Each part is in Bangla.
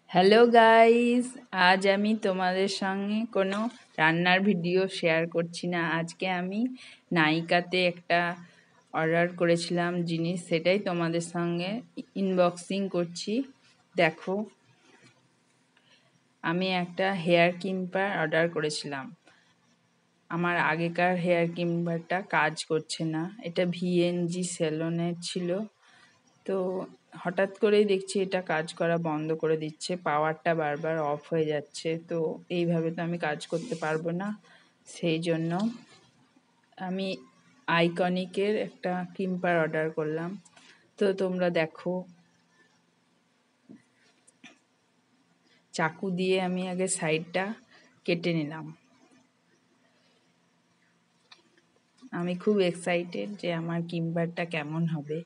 হ্যালো গাইস, আজ আমি তোমাদের সঙ্গে কোনো রান্নার ভিডিও শেয়ার করছি না। আজকে আমি নাইকাতে একটা অর্ডার করেছিলাম জিনিস, সেটাই তোমাদের সঙ্গে ইনবক্সিং করছি। দেখো, আমি একটা হেয়ার ক্লিপার অর্ডার করেছিলাম। আমার আগেকার হেয়ার ক্লিপারটা কাজ করছে না। এটা ভিএনজি সেলনের ছিল। তো হঠাৎ করেই দেখছি এটা কাজ করা বন্ধ করে দিচ্ছে, পাওয়ারটা বারবার অফ হয়ে যাচ্ছে। তো এইভাবে তো আমি কাজ করতে পারবো না। সেই জন্য আমি আইকনিকের একটা ক্লিপার অর্ডার করলাম। তো তোমরা দেখো, চাকু দিয়ে আমি আগে সাইডটা কেটে নিলাম। আমি খুব এক্সাইটেড যে আমার ক্লিপারটা কেমন হবে।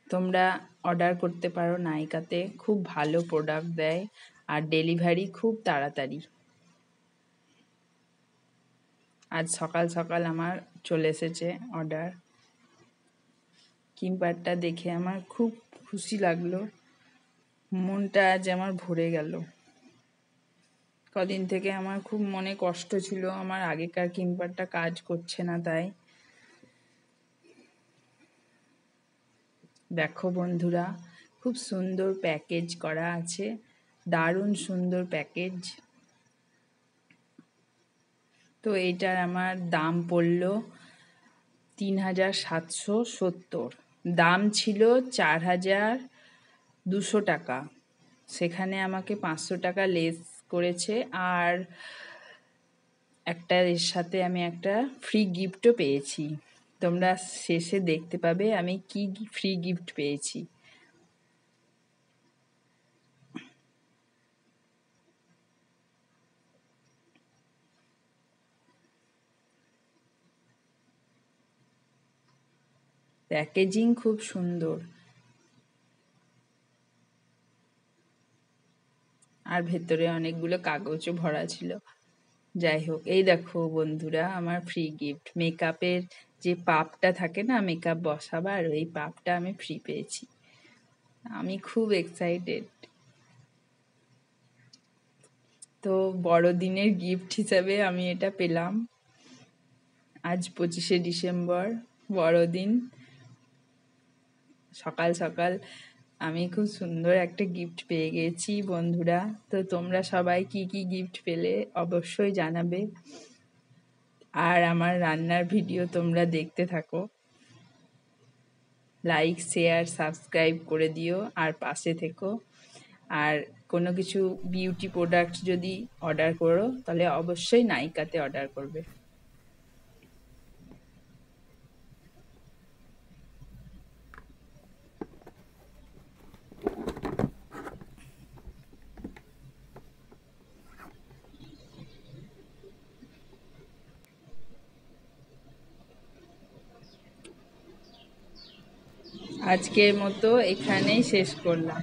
তোমরা অর্ডার করতে পারো নাইকাতে, খুব ভালো প্রোডাক্ট দেয় আর ডেলিভারি খুব তাড়াতাড়ি। আজ সকাল সকাল আমার চলে এসেছে অর্ডার। ক্লিপারটা দেখে আমার খুব খুশি লাগলো, মনটা আজ আমার ভরে গেল। কদিন থেকে আমার খুব মনে কষ্ট ছিল, আমার আগেকার ক্লিপারটা কাজ করছে না। তাই দেখো বন্ধুরা, খুব সুন্দর প্যাকেজ করা আছে, দারুণ সুন্দর প্যাকেজ। তো এইটার আমার দাম পড়ল ৩,৭৭০। দাম ছিল ৪,২০০ টাকা। সেখানে আমাকে ৫০০ টাকা লেস করেছে, আর এর সাথে আমি একটা ফ্রি গিফটও পেয়েছি। তোমরা শেষে দেখতে পাবে আমি কি ফ্রি গিফট পেয়েছি। প্যাকেজিং খুব সুন্দর, আর ভেতরে অনেকগুলো কাগজও ভরা ছিল। যাই হোক, এই দেখো বন্ধুরা, আমার ফ্রি গিফট মেকআপের যে পাপটা থাকে না, মেকআপ বসাবার, ওই পাপটা আমি ফ্রি পেয়েছি। আমি খুব এক্সাইটেড। তো বড়দিনের গিফট হিসাবে আমি এটা পেলাম। আজ 25শে ডিসেম্বর, বড়দিন। সকাল সকাল আমি খুব সুন্দর একটা গিফট পেয়ে গেছি বন্ধুরা। তো তোমরা সবাই কি কি গিফট পেলে অবশ্যই জানাবে, আর আমার রান্নার ভিডিও তোমরা দেখতে থাকো। লাইক, শেয়ার, সাবস্ক্রাইব করে দিও আর পাশে থেকো। আর কোনো কিছু বিউটি প্রোডাক্ট যদি অর্ডার করো, তাহলে অবশ্যই নাইকাতে অর্ডার করবে। আজকের মতো এখানেই শেষ করলাম।